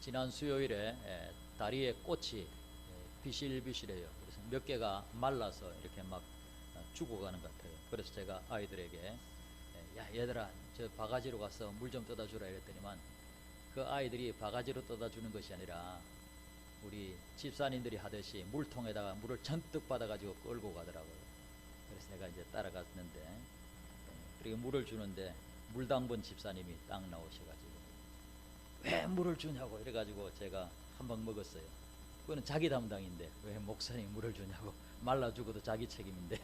지난 수요일에 다리에 꽃이 비실비실해요. 그래서 몇 개가 말라서 이렇게 막 죽어가는 것 같아요. 그래서 제가 아이들에게 야 얘들아 저 바가지로 가서 물 좀 떠다 주라 이랬더니만 그 아이들이 바가지로 떠다 주는 것이 아니라 우리 집사님들이 하듯이 물통에다가 물을 잔뜩 받아가지고 끌고 가더라고요. 그래서 내가 이제 따라갔는데 그리고 물을 주는데 물당번 집사님이 딱 나오셔가지고 왜 물을 주냐고 이래가지고 제가 한 방 먹었어요. 그거는 자기 담당인데 왜 목사님이 물을 주냐고. 말라 죽어도 자기 책임인데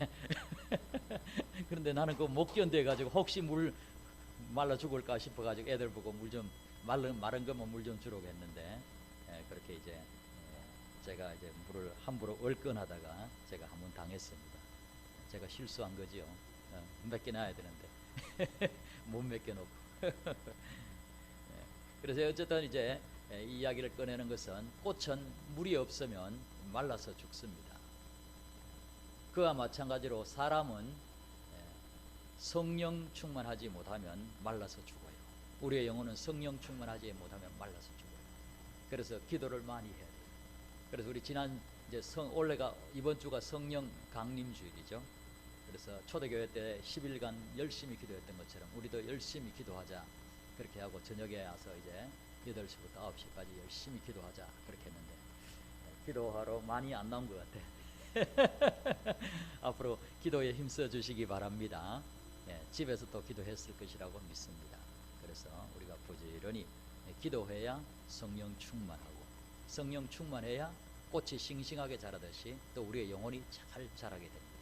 그런데 나는 그거 못 견뎌가지고 혹시 물 말라 죽을까 싶어가지고 애들 보고 물 좀 마른 거면 물 좀 주라고 했는데 그렇게 이제 제가 이제 물을 함부로 얼건하다가 제가 한번 당했습니다. 제가 실수한 거지요. 맡겨놔야 되는데 못 맡겨놓고 그래서 어쨌든 이제 이 이야기를 꺼내는 것은 꽃은 물이 없으면 말라서 죽습니다. 그와 마찬가지로 사람은 성령 충만하지 못하면 말라서 죽어요. 우리의 영혼은 성령 충만하지 못하면 말라서 죽어요. 그래서 기도를 많이 해야 돼요. 그래서 우리 지난 이제 올해가 이번 주가 성령 강림 주일이죠. 그래서 초대교회 때 10일간 열심히 기도했던 것처럼 우리도 열심히 기도하자 그렇게 하고 저녁에 와서 이제 8시부터 9시까지 열심히 기도하자 그렇게 했는데 기도하러 많이 안 나온 것 같아. 앞으로 기도에 힘써 주시기 바랍니다. 집에서 또 기도했을 것이라고 믿습니다. 그래서 우리가 부지런히 기도해야 성령 충만하고 성령 충만해야 꽃이 싱싱하게 자라듯이 또 우리의 영혼이 잘 자라게 됩니다.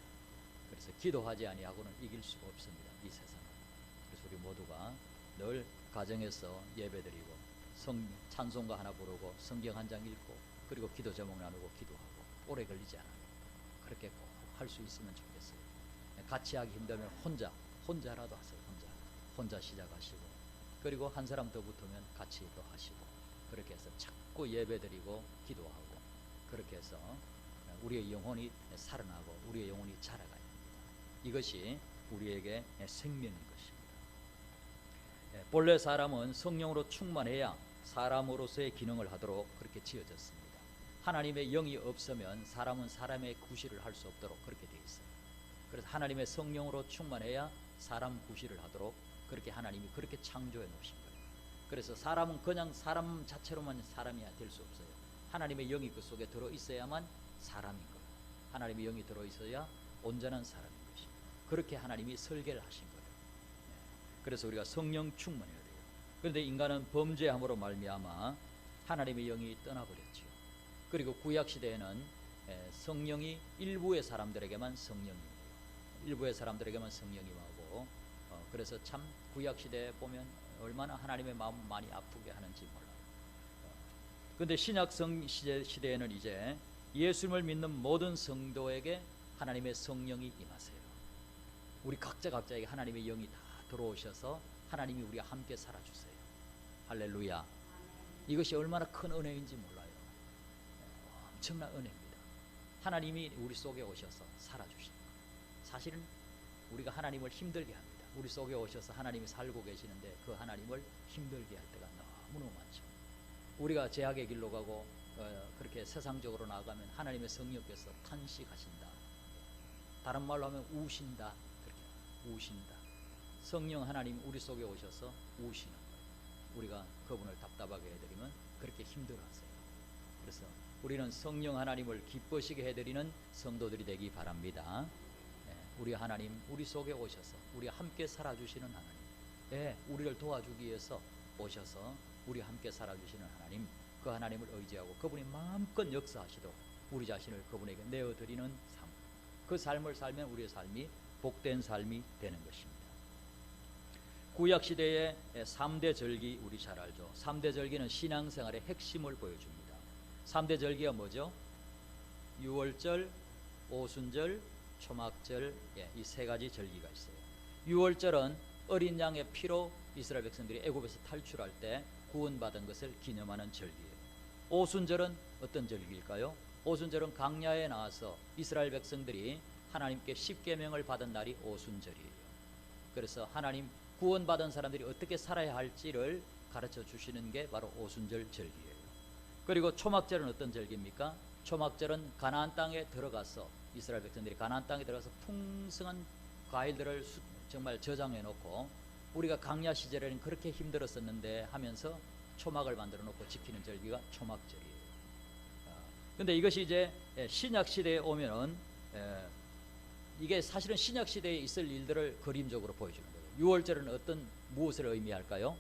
그래서 기도하지 아니하고는 이길 수가 없습니다. 이 세상은. 그래서 우리 모두가 늘 가정에서 예배드리고 찬송가 하나 부르고 성경 한 장 읽고 그리고 기도 제목 나누고 기도하고 오래 걸리지 않아요. 그렇게 꼭 할 수 있으면 좋겠어요. 같이 하기 힘들면 혼자라도 하세요. 혼자 시작하시고 그리고 한 사람 더 붙으면 같이 또 하시고 그렇게 해서 자꾸 예배드리고 기도하고 그렇게 해서 우리의 영혼이 살아나고 우리의 영혼이 자라가야 합니다. 이것이 우리에게 생명인 것입니다. 본래 사람은 성령으로 충만해야 사람으로서의 기능을 하도록 그렇게 지어졌습니다. 하나님의 영이 없으면 사람은 사람의 구실을 할 수 없도록 그렇게 되어 있어요. 그래서 하나님의 성령으로 충만해야 사람 구실을 하도록 그렇게 하나님이 그렇게 창조해 놓으신 거예요. 그래서 사람은 그냥 사람 자체로만 사람이 될 수 없어요. 하나님의 영이 그 속에 들어 있어야만 사람인 거예요. 하나님의 영이 들어 있어야 온전한 사람인 것이에요. 그렇게 하나님이 설계를 하신 거예요. 그래서 우리가 성령 충만해야 돼요. 그런데 인간은 범죄함으로 말미암아 하나님의 영이 떠나버렸지요. 그리고 구약 시대에는 성령이 일부의 사람들에게만 성령이에요. 일부의 사람들에게만 성령이 와고 그래서 참 구약 시대에 보면 얼마나 하나님의 마음을 많이 아프게 하는지 몰라요. 그런데 신약 시대에는 이제 예수님을 믿는 모든 성도에게 하나님의 성령이 임하세요. 우리 각자에게 하나님의 영이 다 들어오셔서 하나님이 우리와 함께 살아주세요. 할렐루야. 이것이 얼마나 큰 은혜인지 몰라요. 엄청난 은혜입니다. 하나님이 우리 속에 오셔서 살아주시는 거예요. 사실은 우리가 하나님을 힘들게 합니다. 우리 속에 오셔서 하나님이 살고 계시는데 그 하나님을 힘들게 할 때가 너무너무 많죠. 우리가 죄악의 길로 가고 그렇게 세상적으로 나아가면 하나님의 성령께서 탄식하신다. 다른 말로 하면 우신다. 그렇게 우신다. 성령 하나님 우리 속에 오셔서 우시는 거예요. 우리가 그분을 답답하게 해드리면 그렇게 힘들어하세요. 그래서 우리는 성령 하나님을 기쁘시게 해드리는 성도들이 되기 바랍니다. 우리 하나님 우리 속에 오셔서 우리와 함께 살아주시는 하나님, 우리를 도와주기 위해서 오셔서 우리와 함께 살아주시는 하나님, 그 하나님을 의지하고 그분이 마음껏 역사하시도록 우리 자신을 그분에게 내어드리는 삶, 그 삶을 살면 우리의 삶이 복된 삶이 되는 것입니다. 구약시대의 3대 절기 우리 잘 알죠. 3대 절기는 신앙생활의 핵심을 보여줍니다. 3대 절기가 뭐죠? 유월절, 오순절, 초막절, 이 세 가지 절기가 있어요. 유월절은 어린 양의 피로 이스라엘 백성들이 애굽에서 탈출할 때 구원받은 것을 기념하는 절기예요. 오순절은 어떤 절기일까요? 오순절은 광야에 나와서 이스라엘 백성들이 하나님께 십계명을 받은 날이 오순절이에요. 그래서 하나님 구원받은 사람들이 어떻게 살아야 할지를 가르쳐 주시는 게 바로 오순절 절기예요. 그리고 초막절은 어떤 절기입니까? 초막절은 가나안 땅에 들어가서 이스라엘 백성들이 가나안 땅에 들어가서 풍성한 과일들을 정말 저장해 놓고 우리가 광야 시절에는 그렇게 힘들었었는데 하면서 초막을 만들어 놓고 지키는 절기가 초막절이에요. 근데 이것이 이제 신약 시대에 오면은 이게 사실은 신약 시대에 있을 일들을 그림적으로 보여주는 거예요. 유월절은 무엇을 의미할까요?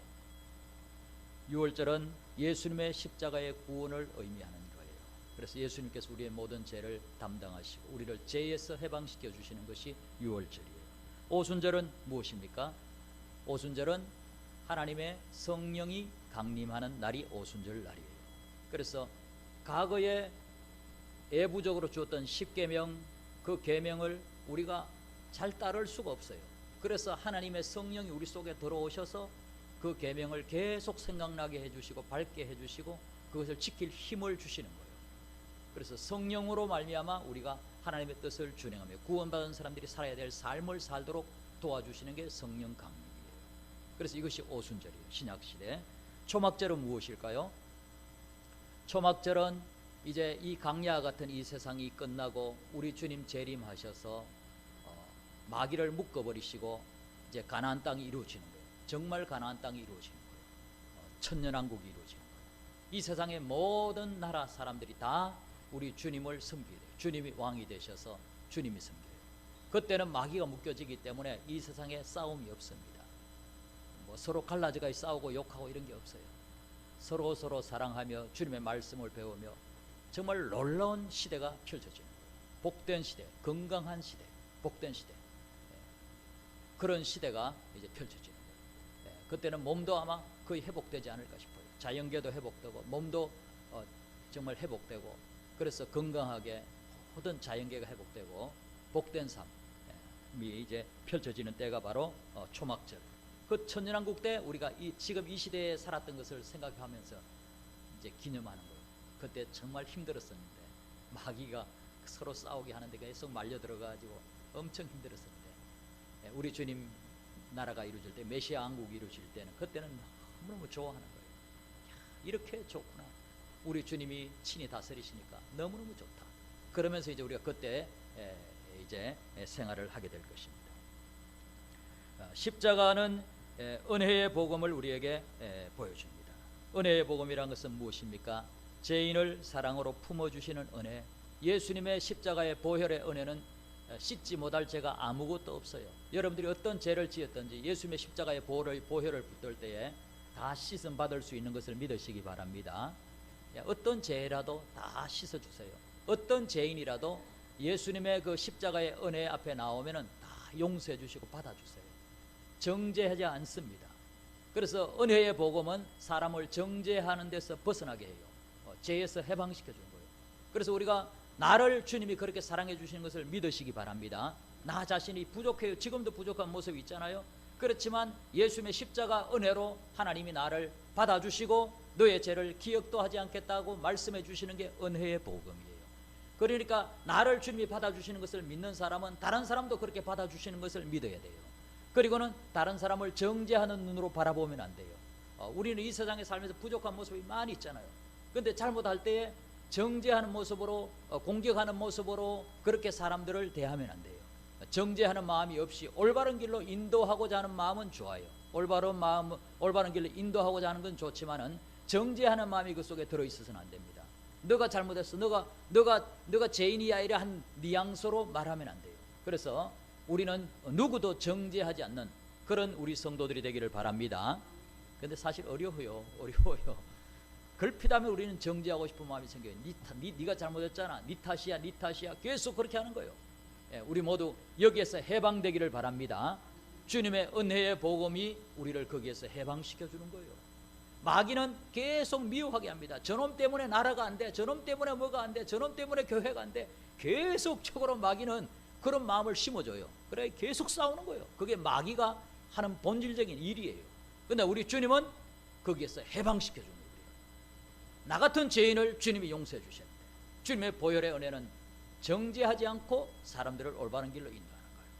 유월절은 예수님의 십자가의 구원을 의미하는 거예요. 그래서 예수님께서 우리의 모든 죄를 담당하시고 우리를 죄에서 해방시켜 주시는 것이 유월절이에요. 오순절은 무엇입니까? 오순절은 하나님의 성령이 강림하는 날이 오순절 날이에요. 그래서 과거에 애부적으로 주었던 10계명, 그 계명을 우리가 잘 따를 수가 없어요. 그래서 하나님의 성령이 우리 속에 들어오셔서 그 계명을 계속 생각나게 해주시고 밝게 해주시고 그것을 지킬 힘을 주시는 거예요. 그래서 성령으로 말미암아 우리가 하나님의 뜻을 준행하며 구원받은 사람들이 살아야 될 삶을 살도록 도와주시는 게 성령 강림이에요. 그래서 이것이 오순절이에요. 신약시대. 초막절은 무엇일까요? 초막절은 이제 이 광야 같은 이 세상이 끝나고 우리 주님 재림하셔서 마귀를 묶어버리시고 이제 가나안 땅이 이루어지는 거예요. 정말 가나안 땅이 이루어지는 거예요. 천년왕국이 이루어지는 거예요. 이 세상의 모든 나라 사람들이 다 우리 주님을 섬기게 돼요. 주님이 왕이 되셔서 주님이 섬겨요. 그때는 마귀가 묶여지기 때문에 이 세상에 싸움이 없습니다. 뭐 서로 갈라져가 싸우고 욕하고 이런 게 없어요. 서로 사랑하며 주님의 말씀을 배우며 정말 놀라운 시대가 펼쳐지는 거예요. 복된 시대, 건강한 시대, 복된 시대. 그런 시대가 이제 펼쳐지는 거예요. 그때는 몸도 아마 거의 회복되지 않을까 싶어요. 자연계도 회복되고 몸도 정말 회복되고 그래서 건강하게 모든 자연계가 회복되고 복된 삶이 이제 펼쳐지는 때가 바로 초막절. 그 천년왕국 때 우리가 지금 이 시대에 살았던 것을 생각하면서 이제 기념하는 거예요. 그때 정말 힘들었었는데 마귀가 서로 싸우게 하는데 계속 말려 들어가지고 엄청 힘들었었는데 우리 주님 나라가 이루어질 때 메시아 왕국이 이루어질 때는 그때는 너무너무 좋아하는 거예요. 이렇게 좋구나. 우리 주님이 친히 다스리시니까 너무너무 좋다. 그러면서 이제 우리가 그때 이제 생활을 하게 될 것입니다. 십자가는 은혜의 복음을 우리에게 보여줍니다. 은혜의 복음이란 것은 무엇입니까? 죄인을 사랑으로 품어주시는 은혜. 예수님의 십자가의 보혈의 은혜는 씻지 못할 죄가 아무것도 없어요. 여러분들이 어떤 죄를 지었든지 예수님의 십자가의 보혈을 붙들 때에 다 씻음 받을 수 있는 것을 믿으시기 바랍니다. 어떤 죄라도 다 씻어주세요. 어떤 죄인이라도 예수님의 그 십자가의 은혜 앞에 나오면은 다 용서해 주시고 받아주세요. 정죄하지 않습니다. 그래서 은혜의 복음은 사람을 정죄하는 데서 벗어나게 해요. 죄에서 해방시켜 주는 거예요. 그래서 우리가 나를 주님이 그렇게 사랑해 주시는 것을 믿으시기 바랍니다. 나 자신이 부족해요. 지금도 부족한 모습이 있잖아요. 그렇지만 예수님의 십자가 은혜로 하나님이 나를 받아주시고 너의 죄를 기억도 하지 않겠다고 말씀해 주시는 게 은혜의 복음이에요. 그러니까 나를 주님이 받아주시는 것을 믿는 사람은 다른 사람도 그렇게 받아주시는 것을 믿어야 돼요. 그리고는 다른 사람을 정죄하는 눈으로 바라보면 안 돼요. 우리는 이 세상에 살면서 부족한 모습이 많이 있잖아요. 근데 잘못할 때에 정죄하는 모습으로 공격하는 모습으로 그렇게 사람들을 대하면 안 돼요. 정죄하는 마음이 없이 올바른 길로 인도하고자 하는 마음은 좋아요. 올바른 길로 인도하고자 하는 건 좋지만은 정죄하는 마음이 그 속에 들어 있어서는 안 됩니다. 너가 잘못했어. 너가 죄인이야 이래 한 뉘앙스로 말하면 안 돼요. 그래서 우리는 누구도 정죄하지 않는 그런 우리 성도들이 되기를 바랍니다. 근데 사실 어려워요. 걸핏하면 우리는 정죄하고 싶은 마음이 생겨요. 네가 잘못했잖아. 네 탓이야. 계속 그렇게 하는 거예요. 우리 모두 여기에서 해방되기를 바랍니다. 주님의 은혜의 복음이 우리를 거기에서 해방시켜 주는 거예요. 마귀는 계속 미혹하게 합니다. 저놈 때문에 나라가 안 돼. 저놈 때문에 뭐가 안 돼. 저놈 때문에 교회가 안 돼. 계속적으로 마귀는 그런 마음을 심어줘요. 그래 계속 싸우는 거예요. 그게 마귀가 하는 본질적인 일이에요. 근데 우리 주님은 거기에서 해방시켜 주는 거예요. 나 같은 죄인을 주님이 용서해 주셨는데 주님의 보혈의 은혜는 정죄하지 않고 사람들을 올바른 길로 인도하는 거예요.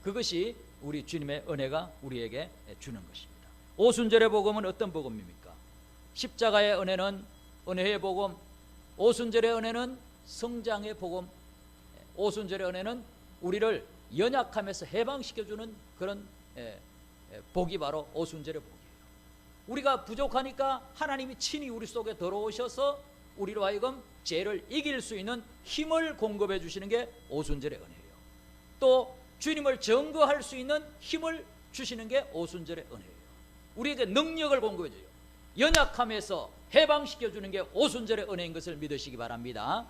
그것이 우리 주님의 은혜가 우리에게 주는 것입니다. 오순절의 복음은 어떤 복음입니까? 십자가의 은혜는 은혜의 복음, 오순절의 은혜는 성장의 복음, 오순절의 은혜는 우리를 연약함에서 해방시켜주는 그런 복이 바로 오순절의 복이에요. 우리가 부족하니까 하나님이 친히 우리 속에 들어오셔서 우리로 하여금 죄를 이길 수 있는 힘을 공급해 주시는 게 오순절의 은혜예요. 또 주님을 증거할 수 있는 힘을 주시는 게 오순절의 은혜예요. 우리에게 능력을 공급해 줘요. 연약함에서 해방시켜 주는 게 오순절의 은혜인 것을 믿으시기 바랍니다.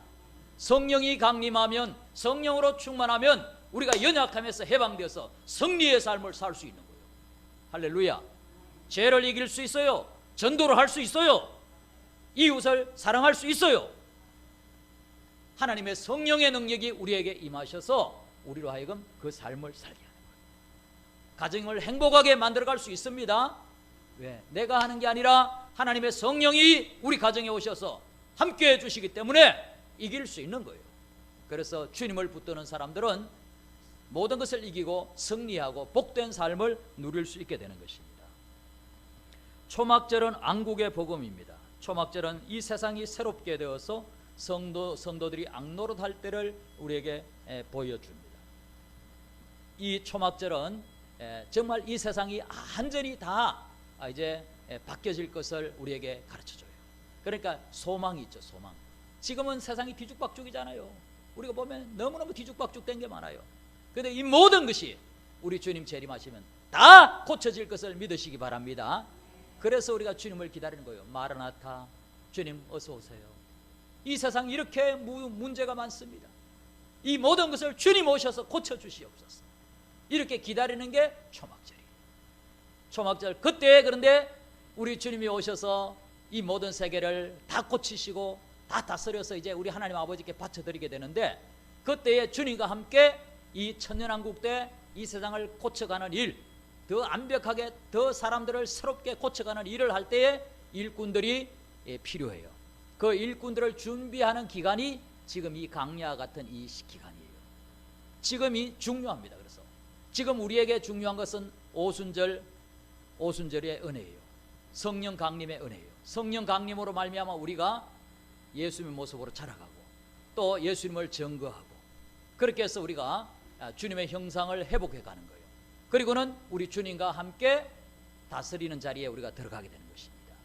성령이 강림하면, 성령으로 충만하면 우리가 연약함에서 해방되어서 승리의 삶을 살 수 있는 거예요. 할렐루야. 죄를 이길 수 있어요. 전도를 할 수 있어요. 이웃을 사랑할 수 있어요. 하나님의 성령의 능력이 우리에게 임하셔서 우리로 하여금 그 삶을 살게 하는 거예요. 가정을 행복하게 만들어갈 수 있습니다. 왜? 내가 하는 게 아니라 하나님의 성령이 우리 가정에 오셔서 함께 해주시기 때문에 이길 수 있는 거예요. 그래서 주님을 붙드는 사람들은 모든 것을 이기고 승리하고 복된 삶을 누릴 수 있게 되는 것입니다. 초막절은 안국의 복음입니다. 초막절은 이 세상이 새롭게 되어서 성도들이 악노릇할 때를 우리에게 보여줍니다. 이 초막절은 정말 이 세상이 완전히 다 이제 바뀌어질 것을 우리에게 가르쳐줘요. 그러니까 소망이 있죠. 소망. 지금은 세상이 뒤죽박죽이잖아요. 우리가 보면 너무너무 뒤죽박죽된 게 많아요. 그런데 이 모든 것이 우리 주님 재림하시면 다 고쳐질 것을 믿으시기 바랍니다. 그래서 우리가 주님을 기다리는 거예요. 마라나타, 주님 어서 오세요. 이 세상 이렇게 문제가 많습니다. 이 모든 것을 주님 오셔서 고쳐주시옵소서. 이렇게 기다리는 게 초막절이에요. 초막절 그때 그런데 우리 주님이 오셔서 이 모든 세계를 다 고치시고 다 다스려서 이제 우리 하나님 아버지께 바쳐드리게 되는데, 그때에 주님과 함께 이 천년왕국 때 이 세상을 고쳐가는 일, 더 완벽하게 더 사람들을 새롭게 고쳐가는 일을 할 때에 일꾼들이 필요해요. 그 일꾼들을 준비하는 기간이 지금 이 강야와 같은 이 기간이에요. 지금이 중요합니다. 그래서 지금 우리에게 중요한 것은 오순절의 은혜예요. 성령 강림의 은혜예요. 성령 강림으로 말미암아 우리가 예수님의 모습으로 자라가고 또 예수님을 증거하고, 그렇게 해서 우리가 주님의 형상을 회복해 가는 거예요. 그리고는 우리 주님과 함께 다스리는 자리에 우리가 들어가게 되는 것입니다.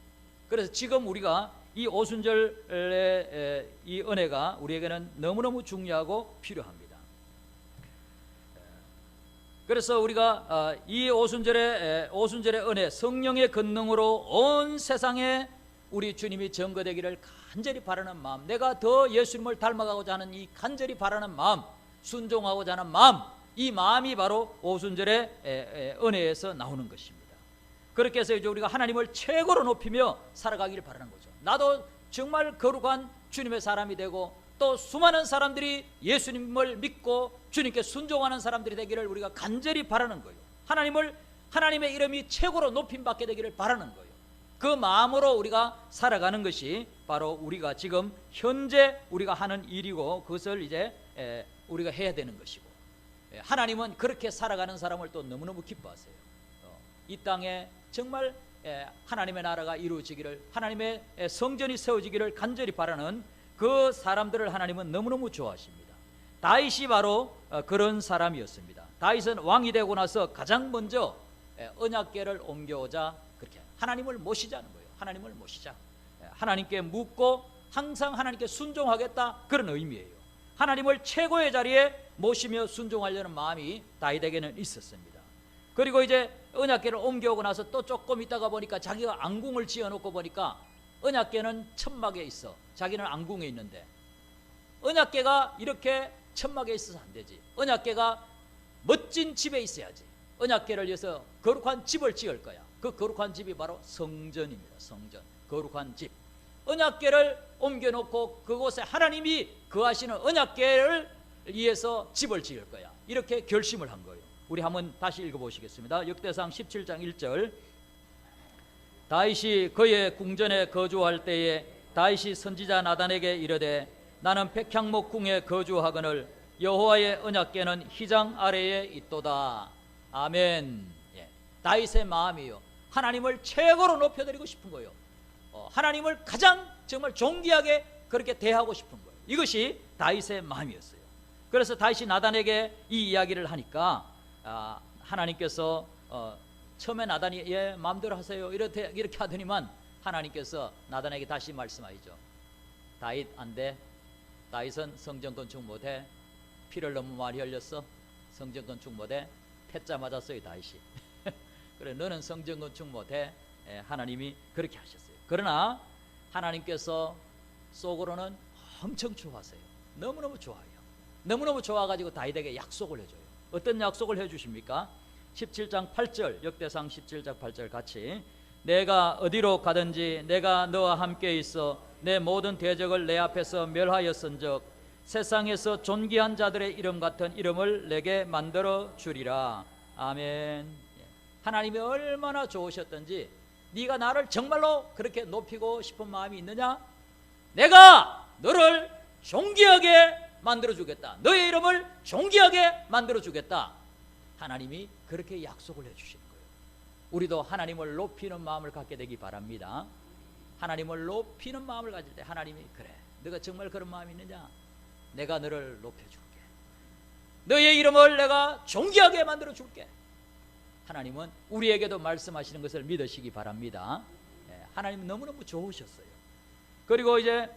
그래서 지금 우리가 이 오순절의 이 은혜가 우리에게는 너무너무 중요하고 필요합니다. 그래서 우리가 이 오순절의 은혜, 성령의 권능으로 온 세상에 우리 주님이 증거되기를 간절히 바라는 마음, 내가 더 예수님을 닮아가고자 하는 이 간절히 바라는 마음, 순종하고자 하는 마음, 이 마음이 바로 오순절의 은혜에서 나오는 것입니다. 그렇게 해서 이제 우리가 하나님을 최고로 높이며 살아가기를 바라는 거죠. 나도 정말 거룩한 주님의 사람이 되고 또 수많은 사람들이 예수님을 믿고 주님께 순종하는 사람들이 되기를 우리가 간절히 바라는 거예요. 하나님의 이름이 최고로 높임받게 되기를 바라는 거예요. 그 마음으로 우리가 살아가는 것이 바로 우리가 지금 현재 우리가 하는 일이고, 그것을 이제 우리가 해야 되는 것이고, 하나님은 그렇게 살아가는 사람을 또 너무너무 기뻐하세요. 이 땅에 정말 하나님의 나라가 이루어지기를, 하나님의 성전이 세워지기를 간절히 바라는 그 사람들을 하나님은 너무너무 좋아하십니다. 다윗이 바로 그런 사람이었습니다. 다윗은 왕이 되고 나서 가장 먼저 언약궤를 옮겨오자 그렇게 하나님을 모시자는 거예요. 하나님을 모시자, 하나님께 묻고 항상 하나님께 순종하겠다, 그런 의미예요. 하나님을 최고의 자리에 모시며 순종하려는 마음이 다윗에게는 있었습니다. 그리고 이제 언약궤를 옮겨오고 나서 또 조금 있다가 보니까 자기가 앙궁을 지어놓고 보니까 언약궤는 천막에 있어. 자기는 앙궁에 있는데 언약궤가 이렇게 천막에 있어서 안 되지. 언약궤가 멋진 집에 있어야지. 언약궤를 위해서 거룩한 집을 지을 거야. 그 거룩한 집이 바로 성전입니다. 성전, 거룩한 집. 언약궤를 옮겨놓고 그곳에 하나님이 거하시는 언약궤를 위해서 집을 지을 거야. 이렇게 결심을 한 거예요. 우리 한번 다시 읽어보시겠습니다. 역대상 17장 1절. 다윗이 그의 궁전에 거주할 때에 다윗이 선지자 나단에게 이르되 나는 백향목 궁에 거주하거늘 여호와의 언약궤는 휘장 아래에 있도다. 아멘. 다윗의 마음이요, 하나님을 최고로 높여드리고 싶은 거예요. 하나님을 가장 정말 존귀하게 그렇게 대하고 싶은 거예요. 이것이 다윗의 마음이었어요. 그래서 다윗이 나단에게 이 이야기를 하니까 하나님께서 처음에 나단이 예 마음대로 하세요 이렇게 하더니만 하나님께서 나단에게 다시 말씀하시죠. 다윗 안 돼. 다윗은 성전 건축 못해. 피를 너무 많이 흘렸어. 성전 건축 못해. 패자 맞았어요 다윗이. 그래 너는 성전 건축 못해. 하나님이 그렇게 하셨어요. 그러나 하나님께서 속으로는 엄청 좋아하세요. 너무너무 좋아요. 너무너무 좋아가지고 다윗에게 약속을 해줘요. 어떤 약속을 해주십니까? 17장 8절 역대상 17장 8절 같이 내가 어디로 가든지 내가 너와 함께 있어 내 모든 대적을 내 앞에서 멸하였은즉 세상에서 존귀한 자들의 이름 같은 이름을 내게 만들어 주리라. 아멘. 하나님이 얼마나 좋으셨던지 네가 나를 정말로 그렇게 높이고 싶은 마음이 있느냐? 내가 너를 존귀하게 만들어 주겠다. 너의 이름을 존귀하게 만들어 주겠다. 하나님이 그렇게 약속을 해주시는 거예요. 우리도 하나님을 높이는 마음을 갖게 되기 바랍니다. 하나님을 높이는 마음을 가질 때 하나님이 그래 너가 정말 그런 마음이 있느냐? 내가 너를 높여줄게. 너의 이름을 내가 존귀하게 만들어 줄게. 하나님은 우리에게도 말씀하시는 것을 믿으시기 바랍니다. 하나님은 너무너무 좋으셨어요. 그리고 이제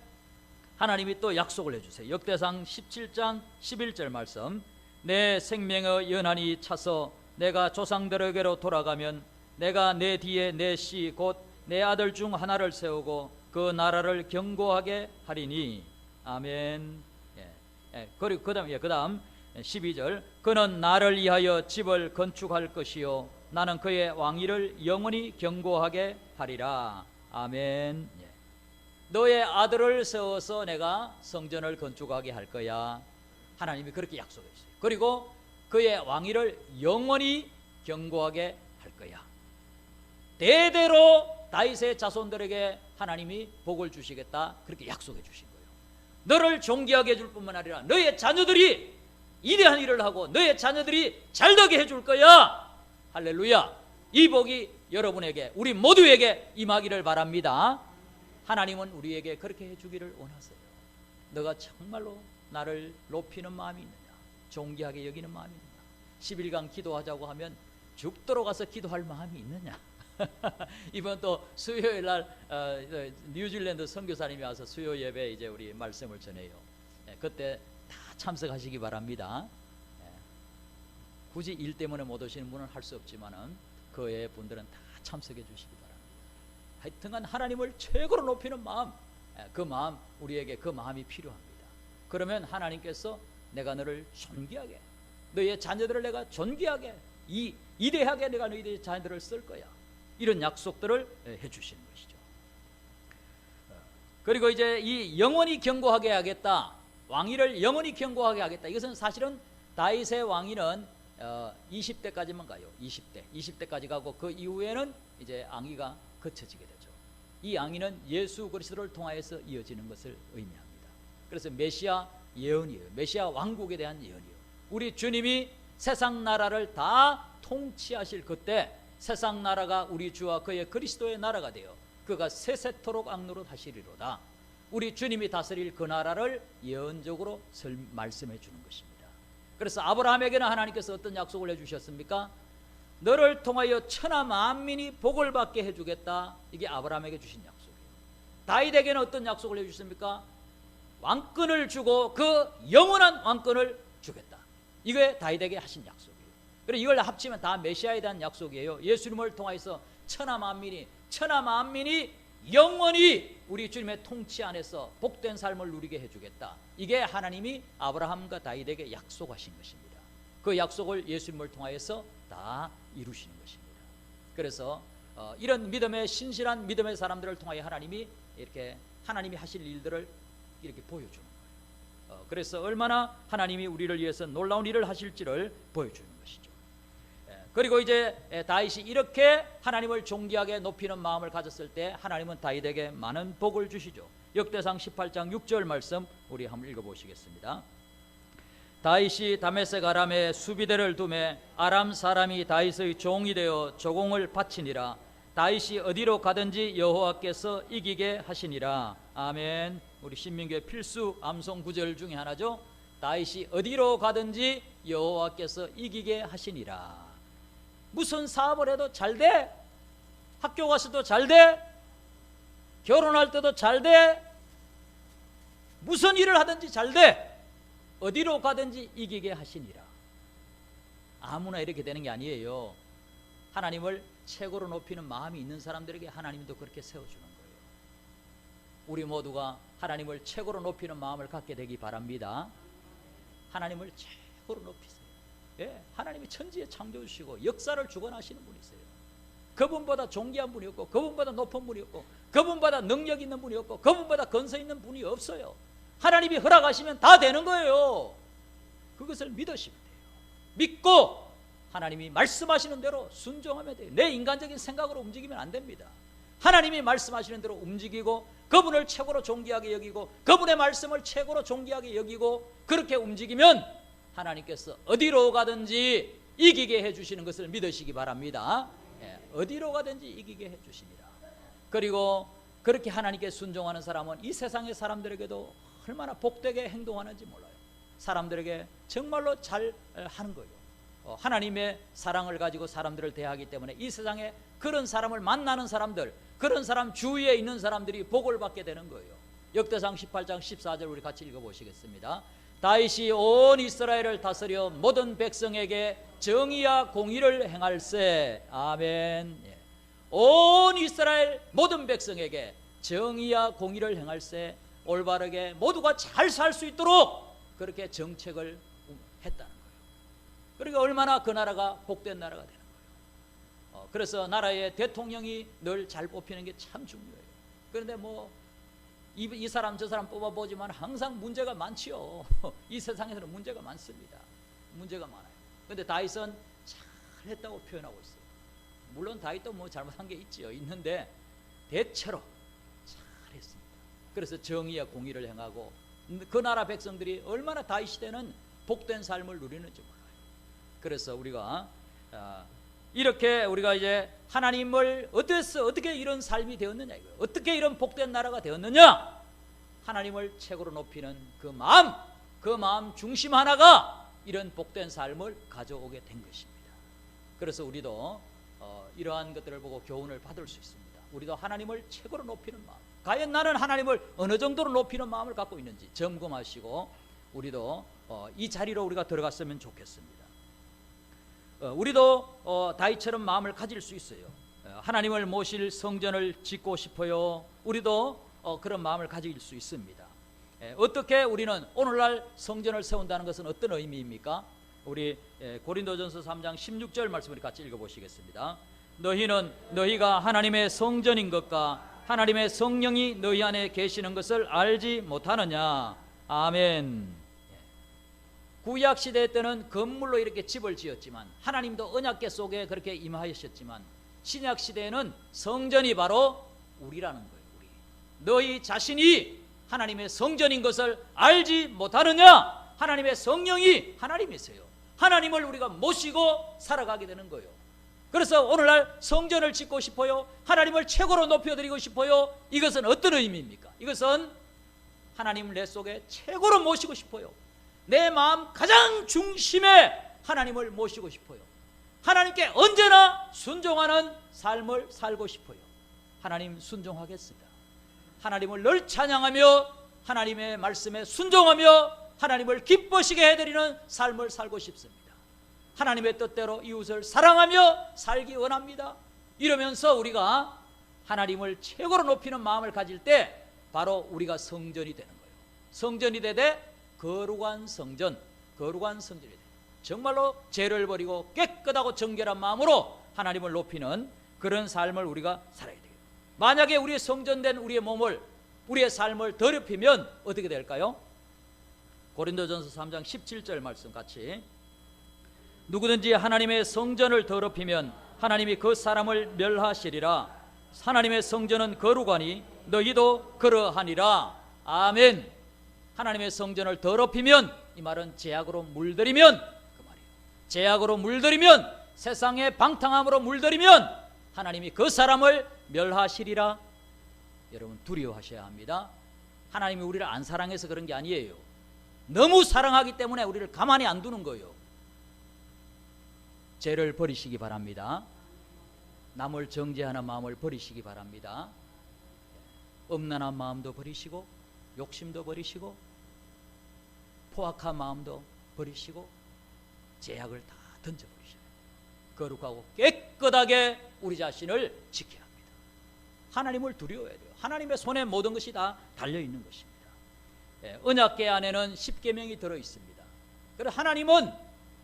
하나님이 또 약속을 해주세요. 역대상 17장 11절 말씀 내 생명의 연한이 차서 내가 조상들에게로 돌아가면 내가 내 뒤에 내 씨 곧 내 아들 중 하나를 세우고 그 나라를 견고하게 하리니. 아멘. 그리고 그 다음 12절 그는 나를 위하여 집을 건축할 것이요 나는 그의 왕위를 영원히 견고하게 하리라. 아멘. 너의 아들을 세워서 내가 성전을 건축하게 할 거야. 하나님이 그렇게 약속했어요. 그리고 그의 왕위를 영원히 견고하게 할 거야. 대대로 다윗의 자손들에게 하나님이 복을 주시겠다. 그렇게 약속해 주신 거예요. 너를 존귀하게 해줄 뿐만 아니라 너의 자녀들이 위대한 일을 하고 너의 자녀들이 잘되게 해줄 거야. 할렐루야. 이 복이 여러분에게 우리 모두에게 임하기를 바랍니다. 하나님은 우리에게 그렇게 해주기를 원하세요. 너가 정말로 나를 높이는 마음이 있느냐? 존귀하게 여기는 마음이 있느냐? 11강 기도하자고 하면 죽도록 가서 기도할 마음이 있느냐? 이번 또 수요일 날 뉴질랜드 선교사님이 와서 수요 예배 이제 우리 말씀을 전해요. 그때 다 참석하시기 바랍니다. 굳이 일 때문에 못 오시는 분은 할 수 없지만은 그 외의 분들은 다 참석해 주시기 바랍니다. 하여튼간 하나님을 최고로 높이는 마음, 그 마음 우리에게 그 마음이 필요합니다. 그러면 하나님께서 내가 너를 존귀하게, 너의 자녀들을 내가 존귀하게, 이대하게 내가 너희의 자녀들을 쓸 거야. 이런 약속들을 해주시는 것이죠. 그리고 이제 이 영원히 견고하게 하겠다, 왕위를 영원히 견고하게 하겠다. 이것은 사실은 다윗의 왕위는 20대까지만 가요. 20대까지 가고 그 이후에는 이제 왕위가 거쳐지게 되죠. 이 왕위는 예수 그리스도를 통하여서 이어지는 것을 의미합니다. 그래서 메시아 예언이에요. 메시아 왕국에 대한 예언이에요. 우리 주님이 세상 나라를 다 통치하실 그때 세상 나라가 우리 주와 그의 그리스도의 나라가 되어 그가 세세토록 악노릇 하시리로다. 우리 주님이 다스릴 그 나라를 예언적으로 말씀해 주는 것입니다. 그래서 아브라함에게는 하나님께서 어떤 약속을 해주셨습니까? 너를 통하여 천하 만민이 복을 받게 해주겠다. 이게 아브라함에게 주신 약속이에요. 다윗에게는 어떤 약속을 해주셨습니까? 왕권을 주고 그 영원한 왕권을 주겠다. 이게 다윗에게 하신 약속이에요. 그래서 이걸 합치면 다 메시아에 대한 약속이에요. 예수님을 통해서 천하 만민이 영원히 우리 주님의 통치 안에서 복된 삶을 누리게 해주겠다. 이게 하나님이 아브라함과 다윗에게 약속하신 것입니다. 그 약속을 예수님을 통하여서 다 이루시는 것입니다. 그래서 이런 믿음의 신실한 믿음의 사람들을 통하여 하나님이 이렇게 하나님이 하실 일들을 이렇게 보여주는 거예요. 그래서 얼마나 하나님이 우리를 위해서 놀라운 일을 하실지를 보여주는 것이죠. 그리고 이제 다윗이 이렇게 하나님을 존귀하게 높이는 마음을 가졌을 때 하나님은 다윗에게 많은 복을 주시죠. 역대상 18장 6절 말씀 우리 한번 읽어보시겠습니다. 다윗이 다메섹 아람에 수비대를 두매 아람 사람이 다윗의 종이 되어 조공을 바치니라. 다윗이 어디로 가든지 여호와께서 이기게 하시니라. 아멘. 우리 신민교회 필수 암송 구절 중에 하나죠. 다윗이 어디로 가든지 여호와께서 이기게 하시니라. 무슨 사업을 해도 잘 돼. 학교 가서도 잘 돼. 결혼할 때도 잘 돼. 무슨 일을 하든지 잘 돼. 어디로 가든지 이기게 하시니라. 아무나 이렇게 되는 게 아니에요. 하나님을 최고로 높이는 마음이 있는 사람들에게 하나님도 그렇게 세워주는 거예요. 우리 모두가 하나님을 최고로 높이는 마음을 갖게 되기 바랍니다. 하나님을 최고로 높이세요. 예, 하나님이 천지에 창조주시고 역사를 주관하시는 분이세요. 그분보다 존귀한 분이 없고, 그분보다 높은 분이 없고, 그분보다 능력 있는 분이 없고, 그분보다 건설 있는 분이 없어요. 하나님이 허락하시면 다 되는 거예요. 그것을 믿으시면 돼요. 믿고 하나님이 말씀하시는 대로 순종하면 돼요. 내 인간적인 생각으로 움직이면 안 됩니다. 하나님이 말씀하시는 대로 움직이고, 그분을 최고로 존귀하게 여기고, 그분의 말씀을 최고로 존귀하게 여기고, 그렇게 움직이면 하나님께서 어디로 가든지 이기게 해주시는 것을 믿으시기 바랍니다. 예, 어디로 가든지 이기게 해주시니라. 그리고 그렇게 하나님께 순종하는 사람은 이 세상의 사람들에게도 얼마나 복되게 행동하는지 몰라요. 사람들에게 정말로 잘 하는 거예요. 하나님의 사랑을 가지고 사람들을 대하기 때문에 이 세상에 그런 사람을 만나는 사람들, 그런 사람 주위에 있는 사람들이 복을 받게 되는 거예요. 역대상 18장 14절 우리 같이 읽어보시겠습니다. 다윗이 온 이스라엘을 다스려 모든 백성에게 정의와 공의를 행할세. 아멘. 예. 온 이스라엘 모든 백성에게 정의와 공의를 행할세. 올바르게 모두가 잘 살 수 있도록 그렇게 정책을 했다는 거예요. 그러니까 얼마나 그 나라가 복된 나라가 되는 거예요. 그래서 나라의 대통령이 늘 잘 뽑히는 게 참 중요해요. 그런데 뭐 이 사람 저 사람 뽑아보지만 항상 문제가 많지요. 이 세상에서는 문제가 많습니다. 문제가 많아요. 그런데 다윗은 잘했다고 표현하고 있어요. 물론 다윗도 뭐 잘못한 게 있지요. 있는데 대체로 잘했습니다. 그래서 정의와 공의를 행하고, 그 나라 백성들이 얼마나 다윗 시대는 복된 삶을 누리는지 몰라요. 그래서 우리가 이렇게 우리가 이제 하나님을 어떻게 이런 삶이 되었느냐, 이거예요. 어떻게 이런 복된 나라가 되었느냐? 하나님을 최고로 높이는 그 마음 중심 하나가 이런 복된 삶을 가져오게 된 것입니다. 그래서 우리도 이러한 것들을 보고 교훈을 받을 수 있습니다. 우리도 하나님을 최고로 높이는 마음, 과연 나는 하나님을 어느 정도로 높이는 마음을 갖고 있는지 점검하시고 우리도 이 자리로 우리가 들어갔으면 좋겠습니다. 우리도 다윗처럼 마음을 가질 수 있어요. 하나님을 모실 성전을 짓고 싶어요. 우리도 그런 마음을 가질 수 있습니다. 어떻게 우리는 오늘날 성전을 세운다는 것은 어떤 의미입니까? 우리 고린도전서 3장 16절 말씀을 같이 읽어보시겠습니다. 너희는 너희가 하나님의 성전인 것과 하나님의 성령이 너희 안에 계시는 것을 알지 못하느냐. 아멘. 구약 시대 때는 건물로 이렇게 집을 지었지만 하나님도 언약궤 속에 그렇게 임하셨지만 신약 시대에는 성전이 바로 우리라는 거예요. 우리. 너희 자신이 하나님의 성전인 것을 알지 못하느냐? 하나님의 성령이 하나님이세요. 하나님을 우리가 모시고 살아가게 되는 거예요. 그래서 오늘날 성전을 짓고 싶어요. 하나님을 최고로 높여드리고 싶어요. 이것은 어떤 의미입니까? 이것은 하나님을 내 속에 최고로 모시고 싶어요. 내 마음 가장 중심에 하나님을 모시고 싶어요. 하나님께 언제나 순종하는 삶을 살고 싶어요. 하나님 순종하겠습니다. 하나님을 늘 찬양하며 하나님의 말씀에 순종하며 하나님을 기쁘시게 해드리는 삶을 살고 싶습니다. 하나님의 뜻대로 이웃을 사랑하며 살기 원합니다. 이러면서 우리가 하나님을 최고로 높이는 마음을 가질 때 바로 우리가 성전이 되는 거예요. 성전이 되되 거룩한 성전이 돼요. 정말로 죄를 버리고 깨끗하고 정결한 마음으로 하나님을 높이는 그런 삶을 우리가 살아야 돼요. 만약에 우리의 성전된 우리의 몸을, 우리의 삶을 더럽히면 어떻게 될까요? 고린도전서 3장 17절 말씀 같이. 누구든지 하나님의 성전을 더럽히면 하나님이 그 사람을 멸하시리라. 하나님의 성전은 거룩하니 너희도 그러하니라. 아멘. 하나님의 성전을 더럽히면, 이 말은 죄악으로 물들이면, 그 말이에요. 죄악으로 물들이면, 세상의 방탕함으로 물들이면 하나님이 그 사람을 멸하시리라. 여러분 두려워하셔야 합니다. 하나님이 우리를 안 사랑해서 그런 게 아니에요. 너무 사랑하기 때문에 우리를 가만히 안 두는 거예요. 죄를 버리시기 바랍니다. 남을 정죄하는 마음을 버리시기 바랍니다. 음란한 마음도 버리시고 욕심도 버리시고 포악한 마음도 버리시고 죄악을 다 던져버리셔야 돼요. 거룩하고 깨끗하게 우리 자신을 지켜야 합니다. 하나님을 두려워해야 돼요. 하나님의 손에 모든 것이 다 달려있는 것입니다. 언약궤 안에는 십계명이 들어있습니다. 그래서 하나님은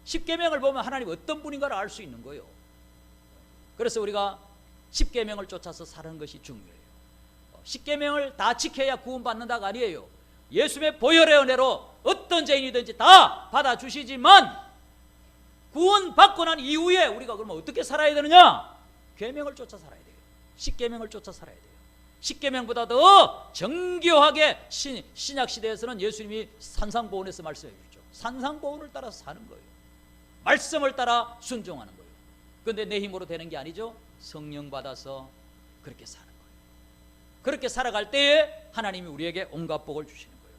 십계명을 보면 하나님 어떤 분인가를 알 수 있는 거예요. 그래서 우리가 십계명을 쫓아서 사는 것이 중요해요. 십계명을 다 지켜야 구원받는다가 아니에요. 예수의 보혈의 은혜로 어떤 죄인이든지 다 받아주시지만 구원받고 난 이후에 우리가 그러면 어떻게 살아야 되느냐? 계명을 쫓아 살아야 돼요. 십계명을 쫓아 살아야 돼요. 십계명보다 더 정교하게 신약시대에서는 예수님이 산상보훈에서 말씀해 주죠. 산상보훈을 따라서 사는 거예요. 말씀을 따라 순종하는 거예요. 그런데 내 힘으로 되는 게 아니죠. 성령 받아서 그렇게 사는 거예요. 그렇게 살아갈 때에 하나님이 우리에게 온갖 복을 주시는 거예요.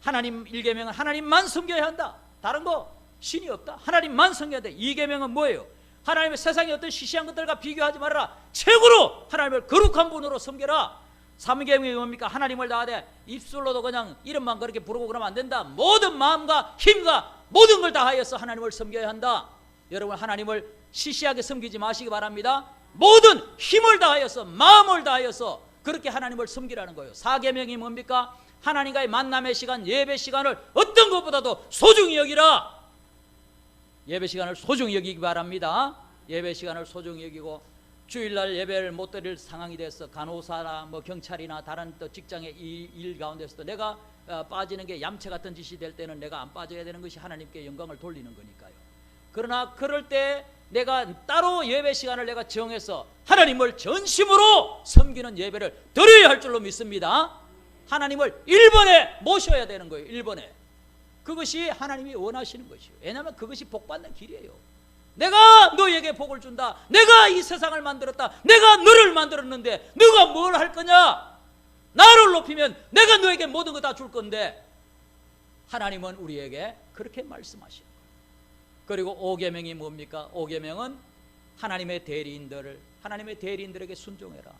하나님 1계명은 하나님만 섬겨야 한다. 다른 거 신이 없다. 하나님만 섬겨야 돼. 2계명은 뭐예요? 하나님의 세상의 어떤 시시한 것들과 비교하지 말아라. 최고로 하나님을 거룩한 분으로 섬겨라. 3계명이 뭡니까? 하나님을 다하되 입술로도 그냥 이름만 그렇게 부르고 그러면 안 된다. 모든 마음과 힘과 모든 걸 다하여서 하나님을 섬겨야 한다. 여러분 하나님을 시시하게 섬기지 마시기 바랍니다. 모든 힘을 다하여서 마음을 다하여서 그렇게 하나님을 섬기라는 거예요. 4계명이 뭡니까? 하나님과의 만남의 시간, 예배 시간을 어떤 것보다도 소중히 여기라. 예배 시간을 소중히 여기기 바랍니다. 예배 시간을 소중히 여기고 주일날 예배를 못 드릴 상황이 돼서 간호사나 뭐 경찰이나 다른 또 직장의 일 가운데서도 내가 빠지는 게 얌체 같은 짓이 될 때는 내가 안 빠져야 되는 것이 하나님께 영광을 돌리는 거니까요. 그러나 그럴 때 내가 따로 예배 시간을 내가 정해서 하나님을 전심으로 섬기는 예배를 드려야 할 줄로 믿습니다. 하나님을 1번에 모셔야 되는 거예요. 1번에. 그것이 하나님이 원하시는 것이에요. 왜냐하면 그것이 복받는 길이에요. 내가 너에게 복을 준다. 내가 이 세상을 만들었다. 내가 너를 만들었는데 너가 뭘 할 거냐? 나를 높이면 내가 너에게 모든 거 다 줄 건데 하나님은 우리에게 그렇게 말씀하시는 거예요. 그리고 5계명이 뭡니까? 5계명은 하나님의 대리인들에게 순종해라.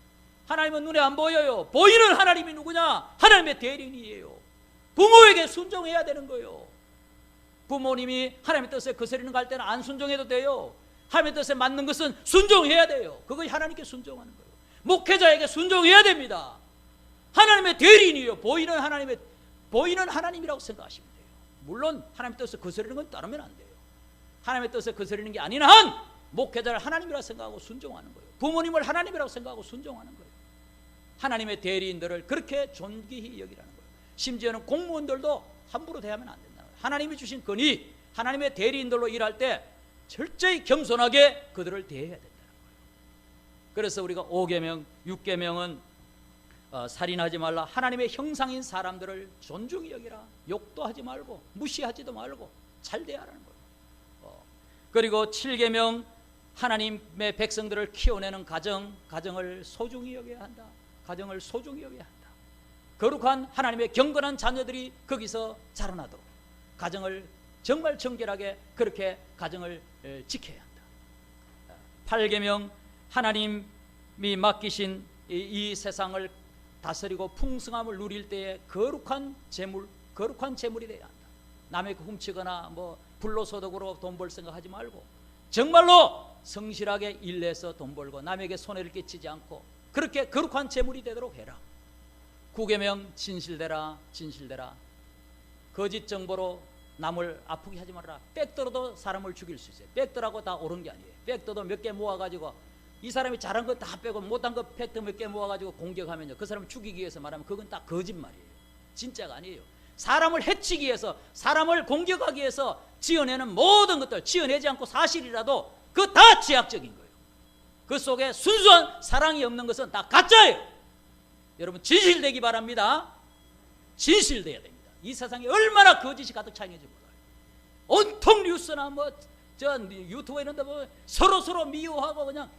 하나님은 눈에 안 보여요. 보이는 하나님이 누구냐? 하나님의 대리인이에요. 부모에게 순종해야 되는 거예요. 부모님이 하나님의 뜻에 거스르는 갈 때는 안 순종해도 돼요. 하나님의 뜻에 맞는 것은 순종해야 돼요. 그것이 하나님께 순종하는 거예요. 목회자에게 순종해야 됩니다. 하나님의 대리인이에요. 보이는 하나님이라고 생각하시면 돼요. 물론 하나님의 뜻에 거스르는 건 따르면 안 돼요. 하나님의 뜻에 거스르는 게 아닌 한 목회자를 하나님이라고 생각하고 순종하는 거예요. 부모님을 하나님이라고 생각하고 순종하는 거예요. 하나님의 대리인들을 그렇게 존귀히 여기라는 거예요. 심지어는 공무원들도 함부로 대하면 안 된다는 거예요. 하나님이 주신 권위, 하나님의 대리인들로 일할 때 철저히 겸손하게 그들을 대해야 된다는 거예요. 그래서 우리가 5계명, 6계명은 살인하지 말라. 하나님의 형상인 사람들을 존중히 여기라. 욕도 하지 말고 무시하지도 말고 잘 대하라는 거예요. 그리고 7계명, 하나님의 백성들을 키워내는 가정을 소중히 여겨야 한다. 가정을 소중히 여겨야 한다. 거룩한 하나님의 경건한 자녀들이 거기서 자라나도록 가정을 정말 정결하게 그렇게 가정을 지켜야 한다. 8계명, 하나님이 맡기신 이 세상을 다스리고 풍성함을 누릴 때에 거룩한 재물이 돼야 한다. 남의 훔치거나 뭐 불로소득으로 돈 벌 생각하지 말고 정말로 성실하게 일해서 돈 벌고 남에게 손해를 끼치지 않고 그렇게 거룩한 재물이 되도록 해라. 9계명, 진실되라. 거짓 정보로 남을 아프게 하지 말아라. 빽들어도 사람을 죽일 수 있어요. 빽들하고 다 옳은 게 아니에요. 빽들도 몇 개 모아가지고 이 사람이 잘한 거 다 빼고 못한 거 팩트 몇 개 모아가지고 공격하면요, 그 사람을 죽이기 위해서 말하면 그건 다 거짓말이에요. 진짜가 아니에요. 사람을 해치기 위해서, 사람을 공격하기 위해서 지어내는 모든 것들, 지어내지 않고 사실이라도 그거 다 제약적인 거예요. 그 속에 순수한 사랑이 없는 것은 다 가짜예요. 여러분 진실되기 바랍니다. 진실돼야 됩니다. 이 세상에 얼마나 거짓이 가득 차 있는지 몰라요. 온통 뉴스나 뭐 저 유튜브에 있는데 뭐 서로 미워하고 그냥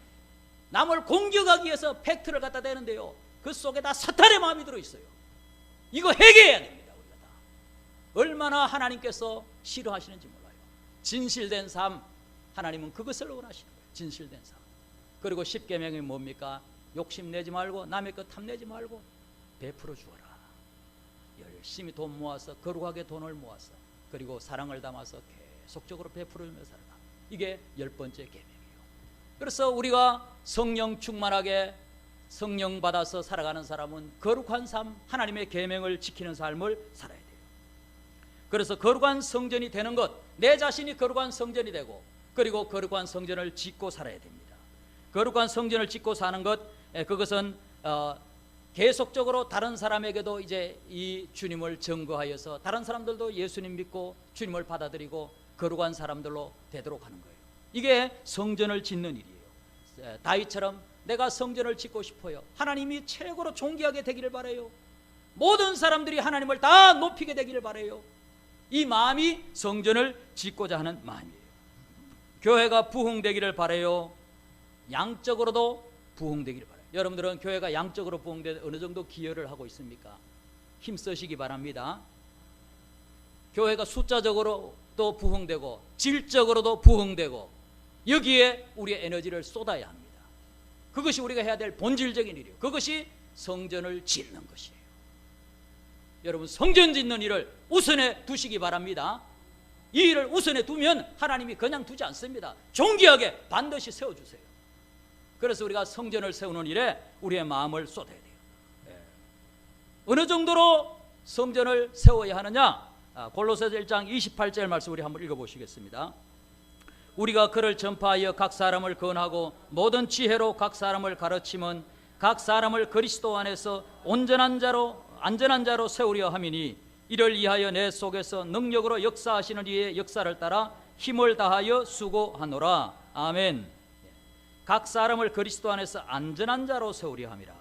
남을 공격하기 위해서 팩트를 갖다 대는데요, 그 속에 다 사탄의 마음이 들어있어요. 이거 해결해야 됩니다. 우리가 다 얼마나 하나님께서 싫어하시는지 몰라요. 진실된 삶, 하나님은 그것을 원하시는 거예요. 진실된 삶. 그리고 10계명이 뭡니까? 욕심내지 말고 남의 것 탐내지 말고 베풀어 주어라. 열심히 돈 모아서, 거룩하게 돈을 모아서, 그리고 사랑을 담아서 계속적으로 베풀어주며 살아라. 이게 10번째 계명이에요. 그래서 우리가 성령 충만하게 성령 받아서 살아가는 사람은 거룩한 삶, 하나님의 계명을 지키는 삶을 살아야 돼요. 그래서 거룩한 성전이 되는 것, 내 자신이 거룩한 성전이 되고, 그리고 거룩한 성전을 짓고 살아야 됩니다. 거룩한 성전을 짓고 사는 것, 그것은 계속적으로 다른 사람에게도 이제 이 주님을 증거하여서 다른 사람들도 예수님 믿고 주님을 받아들이고 거룩한 사람들로 되도록 하는 거예요. 이게 성전을 짓는 일이에요. 다윗처럼 내가 성전을 짓고 싶어요. 하나님이 최고로 존귀하게 되기를 바라요. 모든 사람들이 하나님을 다 높이게 되기를 바라요. 이 마음이 성전을 짓고자 하는 마음이에요. 교회가 부흥되기를 바라요. 양적으로도 부흥되기를 바라요. 여러분들은 교회가 양적으로 부흥되는 어느 정도 기여를 하고 있습니까? 힘쓰시기 바랍니다. 교회가 숫자적으로도 부흥되고 질적으로도 부흥되고 여기에 우리의 에너지를 쏟아야 합니다. 그것이 우리가 해야 될 본질적인 일이에요. 그것이 성전을 짓는 것이에요. 여러분, 성전 짓는 일을 우선에 두시기 바랍니다. 이 일을 우선에 두면 하나님이 그냥 두지 않습니다. 존귀하게 반드시 세워주세요. 그래서 우리가 성전을 세우는 일에 우리의 마음을 쏟아야 돼요. 어느 정도로 성전을 세워야 하느냐? 골로새서 1장 28절 말씀 우리 한번 읽어보시겠습니다. 우리가 그를 전파하여 각 사람을 권하고 모든 지혜로 각 사람을 가르치면 각 사람을 그리스도 안에서 온전한 자로 안전한 자로 세우려 함이니 이를 위하여 내 속에서 능력으로 역사하시는 이의 역사를 따라 힘을 다하여 수고하노라. 아멘. 각 사람을 그리스도 안에서 안전한 자로 세우려 함이라.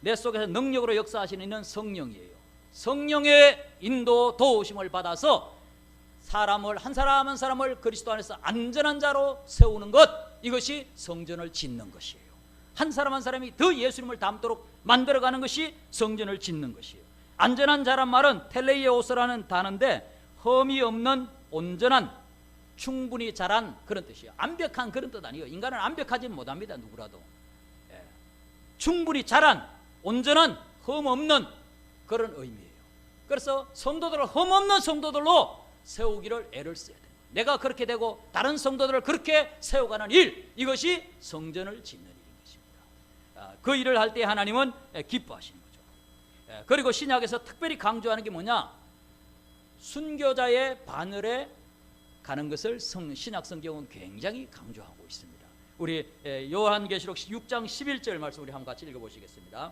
내 속에서 능력으로 역사하시는 이는 성령이에요. 성령의 인도 도우심을 받아서 사람을 한 사람 한 사람을 그리스도 안에서 안전한 자로 세우는 것, 이것이 성전을 짓는 것이에요. 한 사람 한 사람이 더 예수님을 닮도록 만들어가는 것이 성전을 짓는 것이에요. 안전한 자란 말은 텔레이오스라는 단어인데 흠이 없는 온전한, 충분히 자란 그런 뜻이에요. 완벽한 그런 뜻 아니에요. 인간은 완벽하지 못합니다. 누구라도. 충분히 자란, 온전한, 흠 없는 그런 의미예요. 그래서 성도들을 흠 없는 성도들로 세우기를 애를 써야 돼요. 내가 그렇게 되고 다른 성도들을 그렇게 세워가는 일, 이것이 성전을 짓는 일인 것입니다. 그 일을 할 때 하나님은 기뻐하시는 거죠. 그리고 신약에서 특별히 강조하는 게 뭐냐? 순교자의 바늘에 가는 것을 신약 성경은 굉장히 강조하고 있습니다. 우리 요한계시록 6장 11절 말씀 우리 한번 같이 읽어보시겠습니다.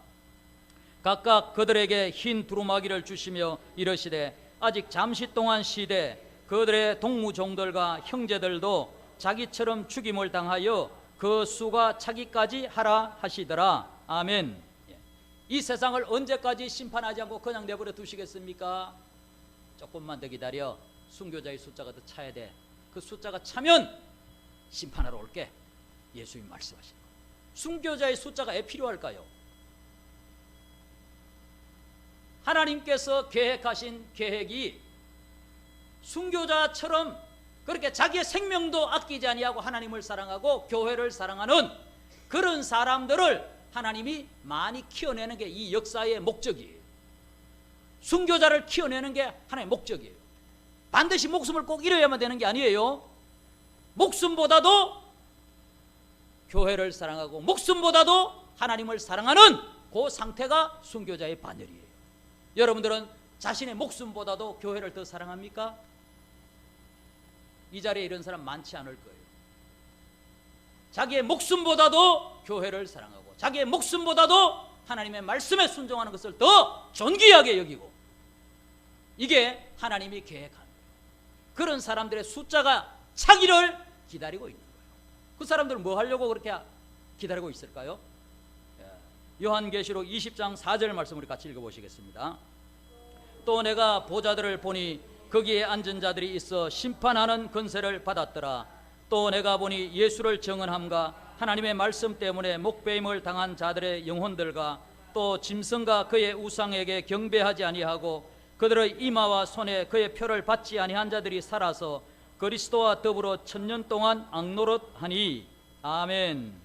각각 그들에게 흰 두루마기를 주시며 이르시되 아직 잠시 동안 쉬되 그들의 동무종들과 형제들도 자기처럼 죽임을 당하여 그 수가 차기까지 하라 하시더라. 아멘. 이 세상을 언제까지 심판하지 않고 그냥 내버려 두시겠습니까? 조금만 더 기다려. 순교자의 숫자가 더 차야 돼. 그 숫자가 차면 심판하러 올게. 예수님 말씀하시는 거예요. 순교자의 숫자가 왜 필요할까요? 하나님께서 계획하신 계획이 순교자처럼 그렇게 자기의 생명도 아끼지 아니하고 하나님을 사랑하고 교회를 사랑하는 그런 사람들을 하나님이 많이 키워내는 게 이 역사의 목적이에요. 순교자를 키워내는 게 하나님의 목적이에요. 반드시 목숨을 꼭 잃어야만 되는 게 아니에요. 목숨보다도 교회를 사랑하고 목숨보다도 하나님을 사랑하는 그 상태가 순교자의 반열이에요. 여러분들은 자신의 목숨보다도 교회를 더 사랑합니까? 이 자리에 이런 사람 많지 않을 거예요. 자기의 목숨보다도 교회를 사랑하고 자기의 목숨보다도 하나님의 말씀에 순종하는 것을 더 존귀하게 여기고, 이게 하나님이 계획한 거예요. 그런 사람들의 숫자가 차기를 기다리고 있는 거예요. 그 사람들은 뭐 하려고 그렇게 기다리고 있을까요? 요한계시록 20장 4절 말씀 우리 같이 읽어보시겠습니다. 또 내가 보좌들을 보니 거기에 앉은 자들이 있어 심판하는 권세를 받았더라. 또 내가 보니 예수를 정언함과 하나님의 말씀 때문에 목배임을 당한 자들의 영혼들과 또 짐승과 그의 우상에게 경배하지 아니하고 그들의 이마와 손에 그의 표를 받지 아니한 자들이 살아서 그리스도와 더불어 천년 동안 앙노릇하니. 아멘.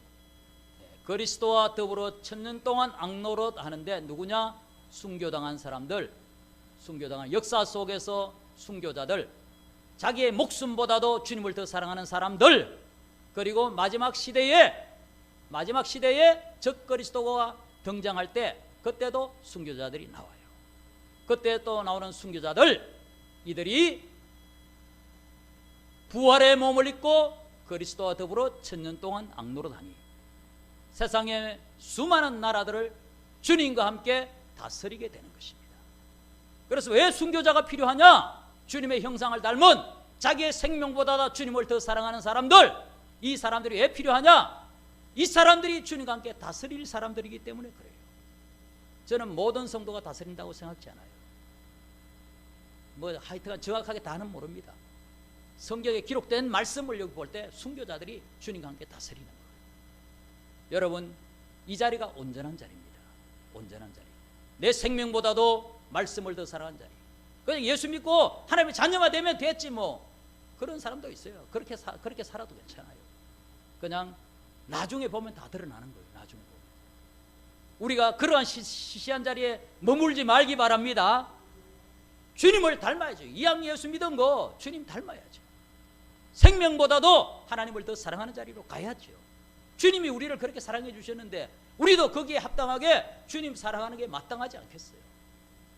그리스도와 더불어 천년 동안 앙노릇하는데 누구냐? 순교당한 사람들, 순교당한 역사 속에서 순교자들, 자기의 목숨보다도 주님을 더 사랑하는 사람들, 그리고 마지막 시대에 적 그리스도가 등장할 때 그때도 순교자들이 나와요. 그때 또 나오는 순교자들, 이들이 부활의 몸을 입고 그리스도와 더불어 천년 동안 앙노릇하니 세상의 수많은 나라들을 주님과 함께 다스리게 되는 것입니다. 그래서 왜 순교자가 필요하냐? 주님의 형상을 닮은 자기의 생명보다 주님을 더 사랑하는 사람들, 이 사람들이 왜 필요하냐? 이 사람들이 주님과 함께 다스릴 사람들이기 때문에 그래요. 저는 모든 성도가 다스린다고 생각지 않아요. 하여튼간 정확하게 다는 모릅니다. 성경에 기록된 말씀을 여기 볼 때 순교자들이 주님과 함께 다스리는 거예요. 여러분, 이 자리가 온전한 자리입니다. 온전한 자리. 내 생명보다도 말씀을 더 사랑하는 자리. 그냥 예수 믿고 하나님의 자녀가 되면 됐지 뭐. 그런 사람도 있어요. 그렇게 살아도 괜찮아요. 그냥 나중에 보면 다 드러나는 거예요. 나중에 보면. 우리가 그러한 시시한 자리에 머물지 말기 바랍니다. 주님을 닮아야죠. 이왕 예수 믿은 거 주님 닮아야죠. 생명보다도 하나님을 더 사랑하는 자리로 가야죠. 주님이 우리를 그렇게 사랑해 주셨는데 우리도 거기에 합당하게 주님 사랑하는 게 마땅하지 않겠어요?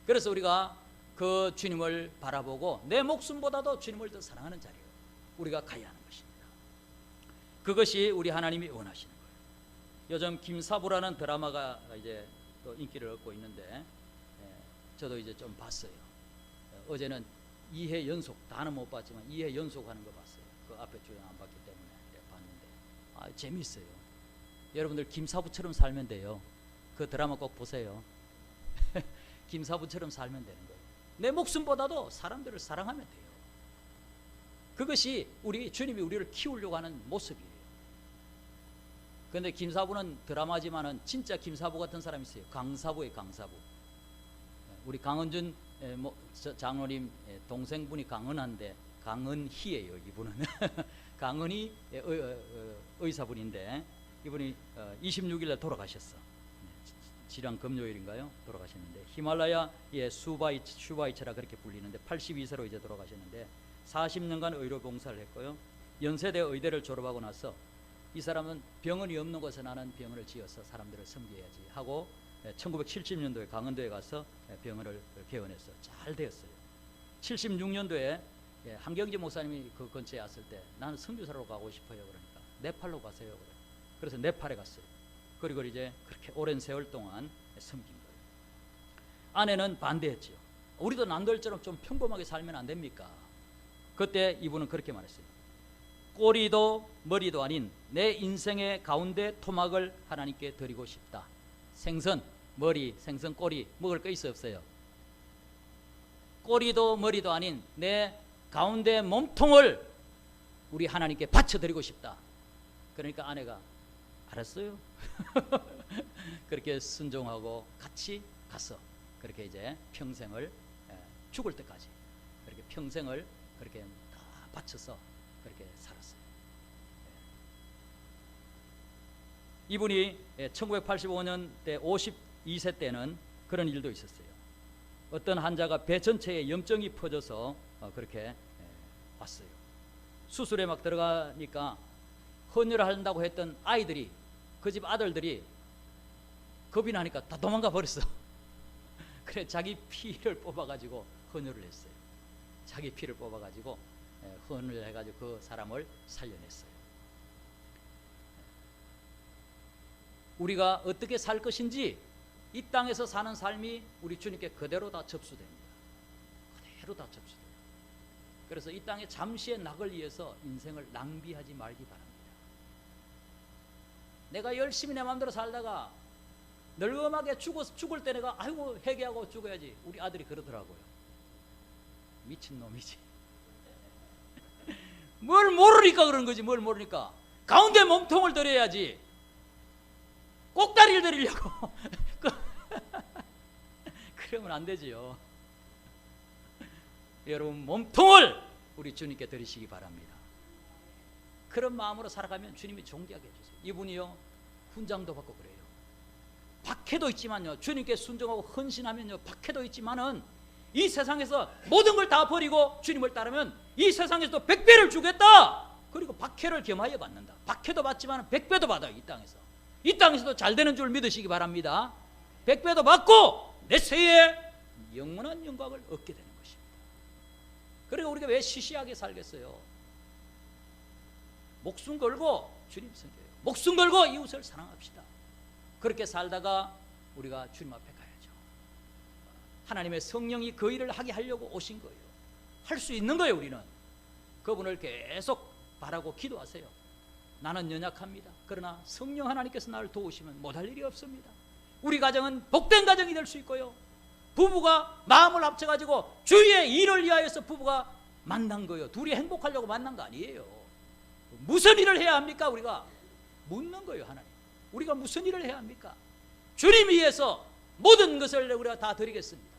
그래서 우리가 그 주님을 바라보고 내 목숨보다도 주님을 더 사랑하는 자리로 우리가 가야 하는 것입니다. 그것이 우리 하나님이 원하시는 거예요. 요즘 김사부라는 드라마가 이제 또 인기를 얻고 있는데 저도 이제 좀 봤어요. 어제는 2회 연속, 다는 못 봤지만 2회 연속 하는 거 봤어요. 그 앞에 주에 안 봤기 때문에 봤는데 재미있어요. 여러분들 김사부처럼 살면 돼요. 그 드라마 꼭 보세요. 김사부처럼 살면 되는 거예요. 내 목숨보다도 사람들을 사랑하면 돼요. 그것이 주님이 우리를 키우려고 하는 모습이에요. 그런데 김사부는 드라마지만은 진짜 김사부 같은 사람이 있어요. 강사부예요, 강사부. 우리 강은준 장로님 동생분이 강은한데 강은희예요. 이분은 강은희 의사분인데 이분이 26일에 돌아가셨어. 지난 금요일인가요? 돌아가셨는데 히말라야의 슈바이처라 그렇게 불리는데 82세로 이제 돌아가셨는데 40년간 의료 봉사를 했고요. 연세대 의대를 졸업하고 나서 이 사람은 병원이 없는 곳에 나는 병원을 지어서 사람들을 섬겨야지 하고 1970년도에 강원도에 가서 병원을 개원해서 잘 되었어요. 76년도에 한경지 목사님이 그 근처에 왔을 때 나는 선교사로 가고 싶어요. 그러니까 네팔로 가세요. 그래서 네팔에 갔어요. 그리고 이제 그렇게 오랜 세월 동안 섬긴 거예요. 아내는 반대했죠. 우리도 남들처럼 좀 평범하게 살면 안 됩니까? 그때 이분은 그렇게 말했어요. 꼬리도 머리도 아닌 내 인생의 가운데 토막을 하나님께 드리고 싶다. 생선, 머리, 생선, 꼬리 먹을 거 있어 없어요? 꼬리도 머리도 아닌 내 가운데 몸통을 우리 하나님께 바쳐드리고 싶다. 그러니까 아내가 알았어요. 그렇게 순종하고 같이 가서 그렇게 이제 평생을 죽을 때까지 그렇게 평생을 그렇게 다 바쳐서 그렇게 살았어요. 이분이 1985년대 52세 때는 그런 일도 있었어요. 어떤 환자가 배 전체에 염증이 퍼져서 그렇게 왔어요. 수술에 막 들어가니까 헌혈을 한다고 했던 아이들이 그 집 아들들이 겁이 나니까 다 도망가 버렸어. 그래 자기 피를 뽑아가지고 헌혈을 했어요. 자기 피를 뽑아가지고 헌혈을 해가지고 그 사람을 살려냈어요. 우리가 어떻게 살 것인지 이 땅에서 사는 삶이 우리 주님께 그대로 다 접수됩니다. 그대로 다 접수돼요. 그래서 이 땅에 잠시의 낙을 위해서 인생을 낭비하지 말기 바랍니다. 내가 열심히 내 마음대로 살다가 늙음하게 죽을 때 내가 아이고 회개하고 죽어야지. 우리 아들이 그러더라고요. 미친놈이지. 뭘 모르니까 그러는 거지. 뭘 모르니까. 가운데 몸통을 들여야지 꼭다리를 들이려고 그러면 안 되지요. 여러분, 몸통을 우리 주님께 드리시기 바랍니다. 그런 마음으로 살아가면 주님이 존귀하게 해주세요. 이분이요, 훈장도 받고 그래요. 박해도 있지만요, 주님께 순종하고 헌신하면요, 박해도 있지만은 이 세상에서 모든 걸 다 버리고 주님을 따르면 이 세상에서도 100배를 주겠다. 그리고 박해를 겸하여 받는다. 박해도 받지만 100배도 받아요. 이 땅에서도 잘 되는 줄 믿으시기 바랍니다. 100배도 받고 내세에 영원한 영광을 얻게 되는 것입니다. 그리고 우리가 왜 시시하게 살겠어요? 목숨 걸고 주님 섬겨요. 목숨 걸고 이웃을 사랑합시다. 그렇게 살다가 우리가 주님 앞에 가야죠. 하나님의 성령이 그 일을 하게 하려고 오신 거예요. 할 수 있는 거예요. 우리는 그분을 계속 바라고 기도하세요. 나는 연약합니다. 그러나 성령 하나님께서 나를 도우시면 못할 일이 없습니다. 우리 가정은 복된 가정이 될 수 있고요, 부부가 마음을 합쳐가지고 주의 일을 위하여서 부부가 만난 거예요. 둘이 행복하려고 만난 거 아니에요. 무슨 일을 해야 합니까? 우리가 묻는 거예요. 하나님, 우리가 무슨 일을 해야 합니까? 주님 위해서 모든 것을 우리가 다 드리겠습니다.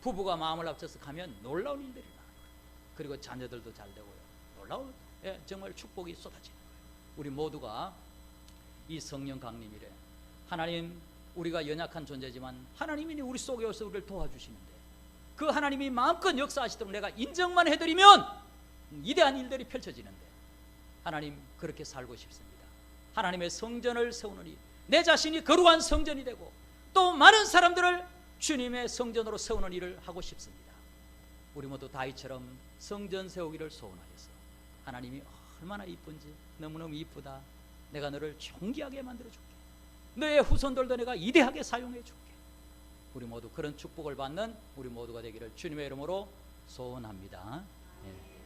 부부가 마음을 합쳐서 가면 놀라운 일들이 나는 거예요. 그리고 자녀들도 잘 되고요, 놀라운 정말 축복이 쏟아지는 거예요. 우리 모두가 이 성령 강림일에 하나님, 우리가 연약한 존재지만 하나님이 우리 속에 오셔서 우리를 도와주시는데 그 하나님이 마음껏 역사하시도록 내가 인정만 해드리면 위대한 일들이 펼쳐지는데, 하나님, 그렇게 살고 싶습니다. 하나님의 성전을 세우느니 내 자신이 거룩한 성전이 되고 또 많은 사람들을 주님의 성전으로 세우는 일을 하고 싶습니다. 우리 모두 다윗처럼 성전 세우기를 소원하여서 하나님이 얼마나 이쁜지, 너무너무 이쁘다, 내가 너를 존귀하게 만들어줄게, 너의 후손들도 내가 위대하게 사용해줄게, 우리 모두 그런 축복을 받는 우리 모두가 되기를 주님의 이름으로 소원합니다.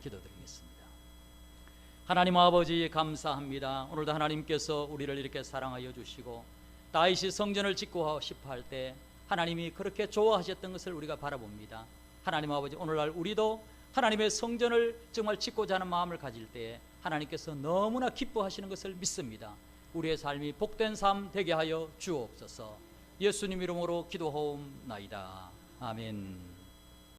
기도드리겠습니다. 하나님 아버지, 감사합니다. 오늘도 하나님께서 우리를 이렇게 사랑하여 주시고 다윗이 성전을 짓고 싶어 할 때 하나님이 그렇게 좋아하셨던 것을 우리가 바라봅니다. 하나님 아버지, 오늘날 우리도 하나님의 성전을 정말 짓고자 하는 마음을 가질 때에 하나님께서 너무나 기뻐하시는 것을 믿습니다. 우리의 삶이 복된 삶 되게 하여 주옵소서. 예수님 이름으로 기도하옵나이다. 아멘.